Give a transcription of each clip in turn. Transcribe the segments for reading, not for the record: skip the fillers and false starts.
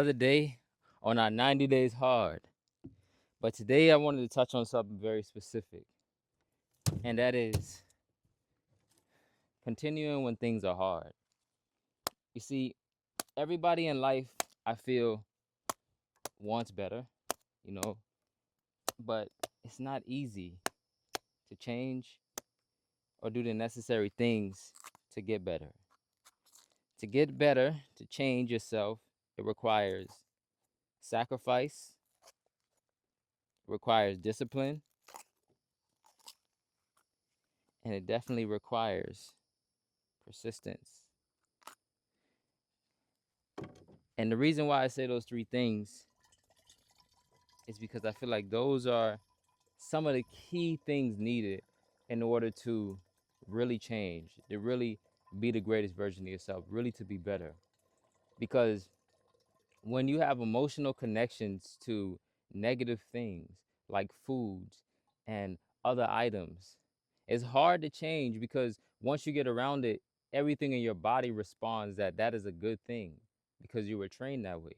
another day on our 90 days hard. But today I wanted to touch on something very specific, and that is continuing when things are hard. You see, everybody in life, I feel, wants better, you know, but it's not easy to change or do the necessary things to get better. To get better, to change yourself, it requires sacrifice, requires discipline, and it definitely requires persistence. And the reason why I say those three things is because I feel like those are some of the key things needed in order to really change, to really be the greatest version of yourself, really to be better. Because when you have emotional connections to negative things like foods and other items, it's hard to change because once you get around it, everything in your body responds that that is a good thing because you were trained that way.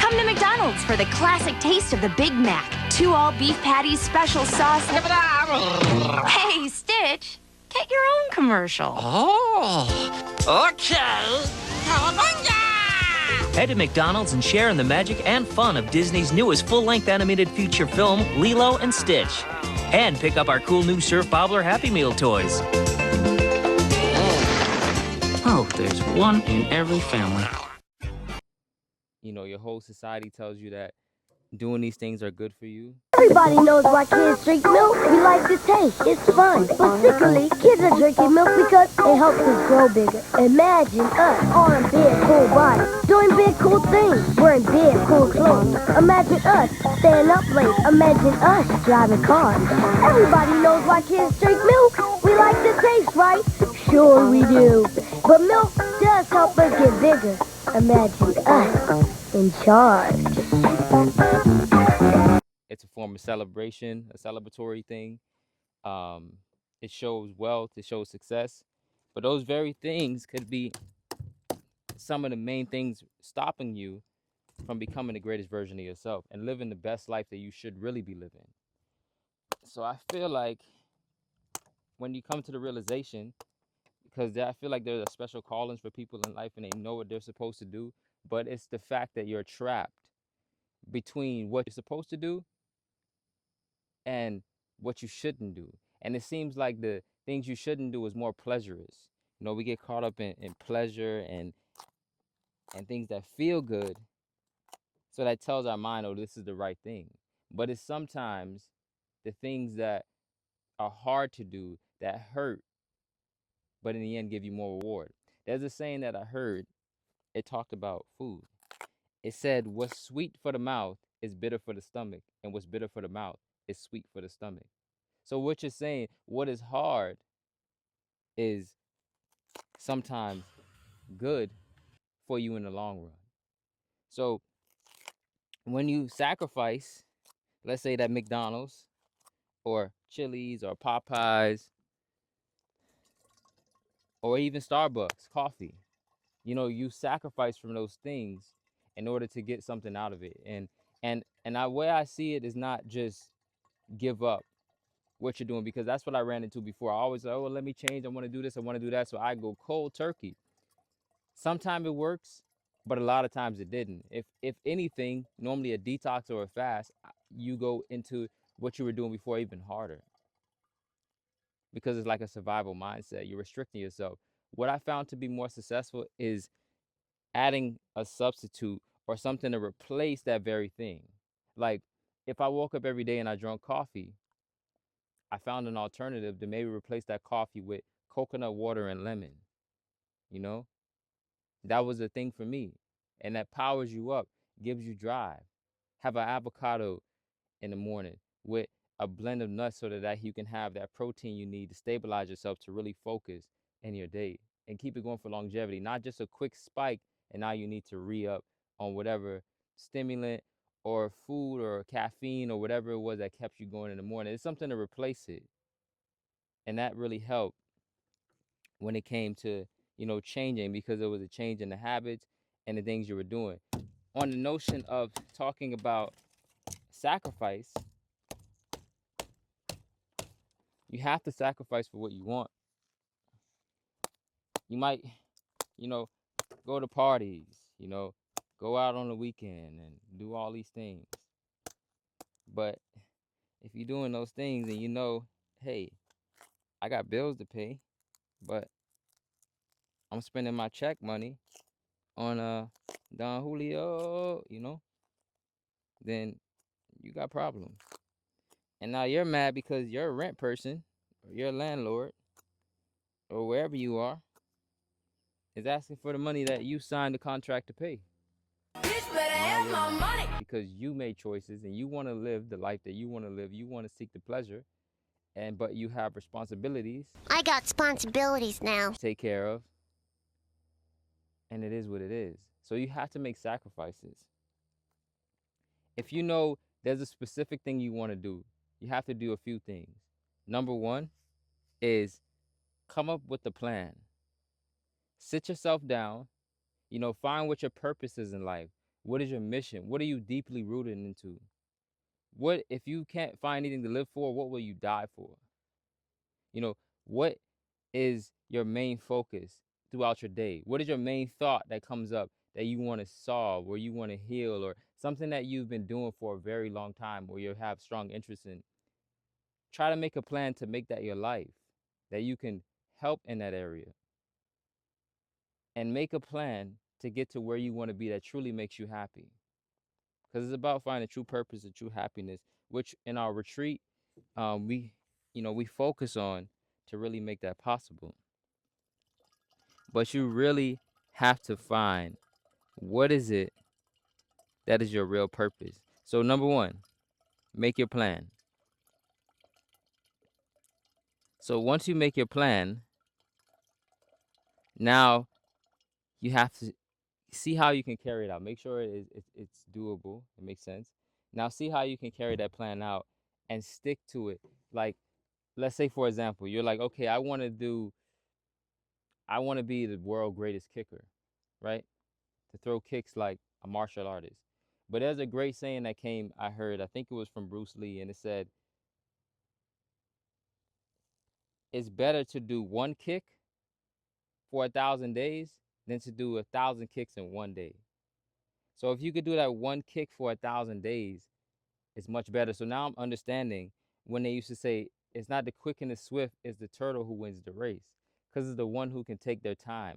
Come to McDonald's for the classic taste of the Big Mac. 2 all-beef patties, special sauce. Hey, Stitch, get your own commercial. Oh, okay. Cowabunga! Head to McDonald's and share in the magic and fun of Disney's newest full-length animated feature film, Lilo and Stitch. And pick up our cool new Surf Bobbler Happy Meal toys. Oh, there's one in every family. You know, your whole society tells you that doing these things are good for you. Everybody knows why kids drink milk. We like the taste. It's fun. But secretly, kids are drinking milk because it helps us grow bigger. Imagine us all in big, cool bodies, doing big, cool things, wearing big, cool clothes. Imagine us staying up late. Imagine us driving cars. Everybody knows why kids drink milk. We like the taste, right? Sure we do. But milk does help us get bigger. Imagine us in charge. It's a form of celebration, a celebratory thing. It shows wealth, it shows success. But those very things could be some of the main things stopping you from becoming the greatest version of yourself and living the best life that you should really be living. So I feel like when you come to the realization, because I feel like there's a special callings for people in life and they know what they're supposed to do, but it's the fact that you're trapped between what you're supposed to do and what you shouldn't do. And it seems like the things you shouldn't do is more pleasurous. You know, we get caught up in pleasure and things that feel good. So that tells our mind, oh, this is the right thing. But it's sometimes the things that are hard to do that hurt, but in the end give you more reward. There's a saying that I heard, it talked about food. It said, what's sweet for the mouth is bitter for the stomach, and what's bitter for the mouth is sweet for the stomach. So what you're saying, what is hard is sometimes good for you in the long run. So when you sacrifice, let's say that McDonald's or Chili's or Popeyes or even Starbucks coffee, you know, you sacrifice from those things in order to get something out of it. And the way I see it is not just give up what you're doing, because that's what I ran into before. I always say, oh, let me change. I want to do this. I want to do that. So I go cold turkey. Sometimes it works, but a lot of times it didn't. If anything, normally a detox or a fast, you go into what you were doing before even harder, because it's like a survival mindset. You're restricting yourself. What I found to be more successful is adding a substitute or something to replace that very thing. Like if I woke up every day and I drank coffee, I found an alternative to maybe replace that coffee with coconut water and lemon. You know, that was a thing for me. And that powers you up, gives you drive. Have an avocado in the morning with a blend of nuts so that you can have that protein you need to stabilize yourself to really focus in your day and keep it going for longevity, not just a quick spike and now you need to re-up on whatever stimulant or food or caffeine or whatever it was that kept you going in the morning. It's something to replace it. And that really helped when it came to, you know, changing, because it was a change in the habits and the things you were doing. On the notion of talking about sacrifice, you have to sacrifice for what you want. You might, you know, go to parties, go out on the weekend and do all these things. But if you're doing those things and hey, I got bills to pay, but I'm spending my check money on Don Julio, then you got problems. And now you're mad because you're a rent person or you're a landlord or wherever you are is asking for the money that you signed the contract to pay. Bitch better have my money. Because you made choices and you want to live the life that you want to live. You want to seek the pleasure, but you have responsibilities I got responsibilities now. to take care of. And it is what it is. So you have to make sacrifices. If you know there's a specific thing you want to do, you have to do a few things. Number one is come up with a plan. Sit yourself down, find what your purpose is in life. What is your mission? What are you deeply rooted into? What, if you can't find anything to live for, what will you die for? What is your main focus throughout your day? What is your main thought that comes up that you want to solve or you want to heal, or something that you've been doing for a very long time or you have strong interest in? Try to make a plan to make that your life, that you can help in that area. And make a plan to get to where you want to be that truly makes you happy. Because it's about finding true purpose and true happiness, which in our retreat, we focus on to really make that possible. But you really have to find what is it that is your real purpose. So number one, make your plan. So once you make your plan, now you have to see how you can carry it out. Make sure it's doable. It makes sense. Now see how you can carry that plan out and stick to it. Like, let's say, for example, you're like, okay, I want to be the world greatest kicker, right? To throw kicks like a martial artist. But there's a great saying that I heard, I think it was from Bruce Lee, and it said, it's better to do one kick for 1,000 days than to do 1,000 kicks in one day. So if you could do that one kick for 1,000 days, it's much better. So now I'm understanding when they used to say, it's not the quick and the swift, it's the turtle who wins the race. Because it's the one who can take their time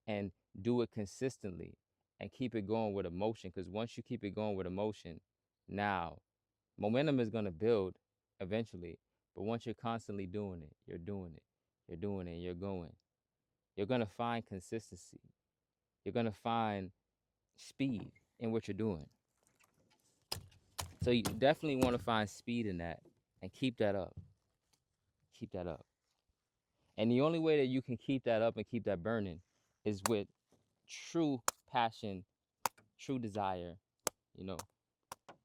and do it consistently and keep it going with emotion. Because once you keep it going with emotion, now momentum is going to build eventually. But once you're constantly doing it, you're doing it, you're doing it, you're going, you're going to find consistency. You're going to find speed in what you're doing. So you definitely want to find speed in that and keep that up. Keep that up. And the only way that you can keep that up and keep that burning is with true passion, true desire,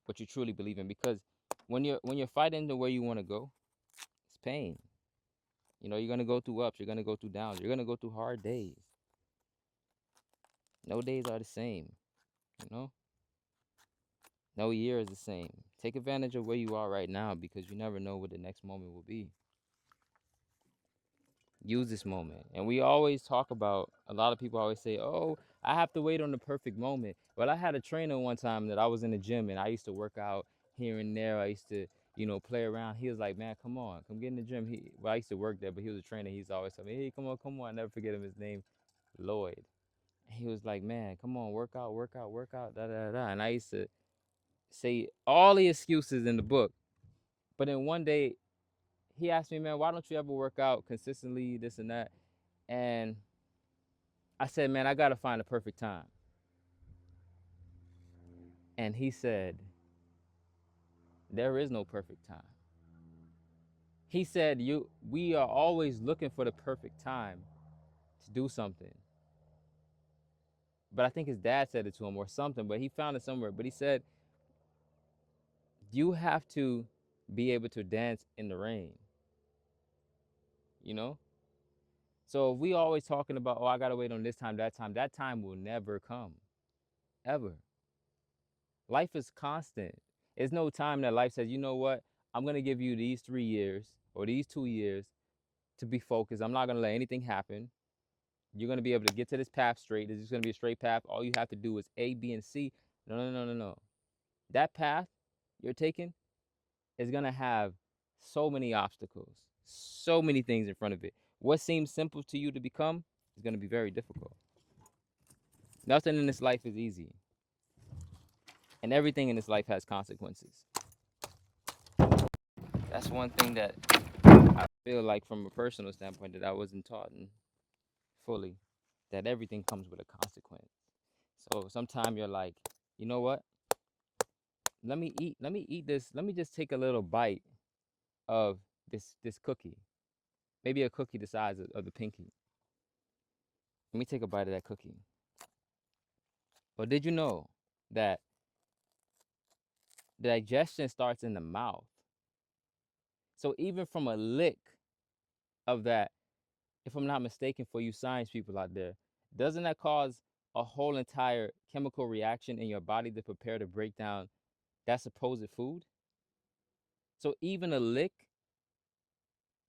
what you truly believe in. Because when you're fighting the way you want to go, it's pain. You're going to go through ups, you're going to go through downs, you're going to go through hard days. No days are the same, No year is the same. Take advantage of where you are right now, because you never know what the next moment will be. Use this moment. And we always talk about, a lot of people always say, oh, I have to wait on the perfect moment. Well, I had a trainer one time that I was in the gym and I used to work out here and there. I used to, play around. He was like, man, come on, come get in the gym. I used to work there, but he was a trainer. He's always telling me, hey, come on. I never forget him, his name, Lloyd. And he was like, man, come on, work out, da. And I used to say all the excuses in the book. But then one day, he asked me, man, why don't you ever work out consistently, this and that? And I said, man, I got to find the perfect time. And he said, there is no perfect time. He said, we are always looking for the perfect time to do something. But I think his dad said it to him or something, but he found it somewhere. But he said, you have to be able to dance in the rain. So if we always talking about, oh, I got to wait on this time, that time will never come. ever. Life is constant. There's no time that life says, you know what, I'm going to give you these 3 years or these 2 years to be focused. I'm not going to let anything happen. You're going to be able to get to this path straight. This is going to be a straight path. All you have to do is A, B, and C. No, no, no, no, no. That path you're taking is going to have so many obstacles, so many things in front of it. What seems simple to you to become is going to be very difficult. Nothing in this life is easy. And everything in this life has consequences. That's one thing that I feel like from a personal standpoint that I wasn't taught fully, that everything comes with a consequence. So sometimes you're like, you know what? Let me eat this. Let me just take a little bite of this cookie. Maybe a cookie the size of the pinky. Let me take a bite of that cookie. But did you know that the digestion starts in the mouth? So even from a lick of that, if I'm not mistaken, for you science people out there, doesn't that cause a whole entire chemical reaction in your body to prepare to break down that supposed food? So even a lick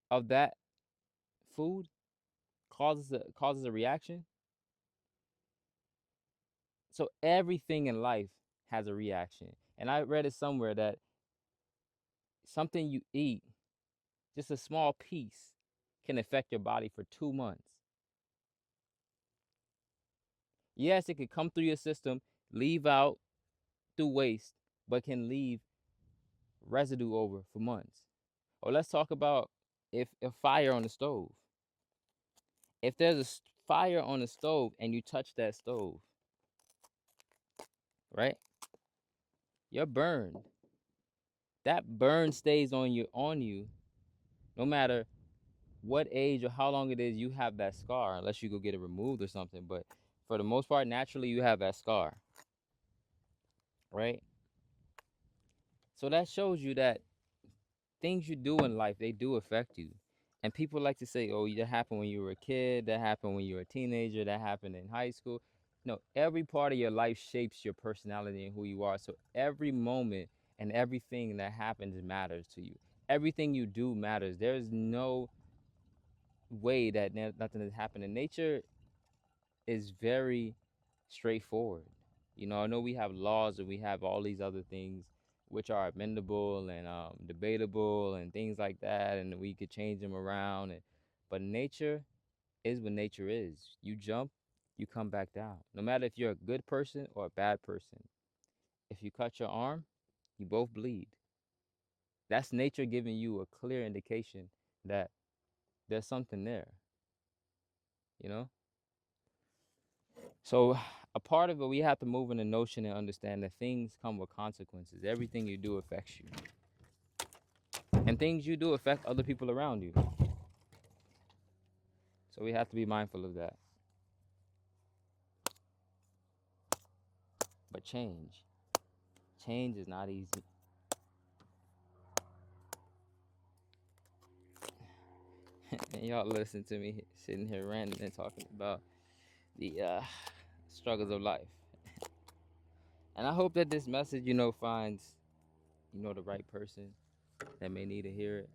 of that food causes a reaction. So everything in life has a reaction. And I read it somewhere that something you eat, just a small piece, can affect your body for 2 months. Yes, it could come through your system, leave out through waste, but can leave residue over for months. Or let's talk about if a fire on the stove. If there's a fire on the stove and you touch that stove, right? You're burned. That burn stays on you no matter what age or how long it is you have that scar, unless you go get it removed or something. But for the most part, naturally, you have that scar, right? So that shows you that things you do in life, they do affect you. And people like to say, oh, that happened when you were a kid, that happened when you were a teenager, that happened in high school. No, every part of your life shapes your personality and who you are. So every moment and everything that happens matters to you. Everything you do matters. There's no way that nothing has happened. And nature is very straightforward. You know, I know we have laws and we have all these other things which are amendable and debatable and things like that, and we could change them around. But nature is what nature is. You jump, you come back down. No matter if you're a good person or a bad person. If you cut your arm, you both bleed. That's nature giving you a clear indication that there's something there, you know? So a part of it, we have to move in the notion and understand that things come with consequences. Everything you do affects you. And things you do affect other people around you. So we have to be mindful of that. But change is not easy. And y'all listen to me sitting here ranting and talking about the struggles of life. And I hope that this message, finds, the right person that may need to hear it.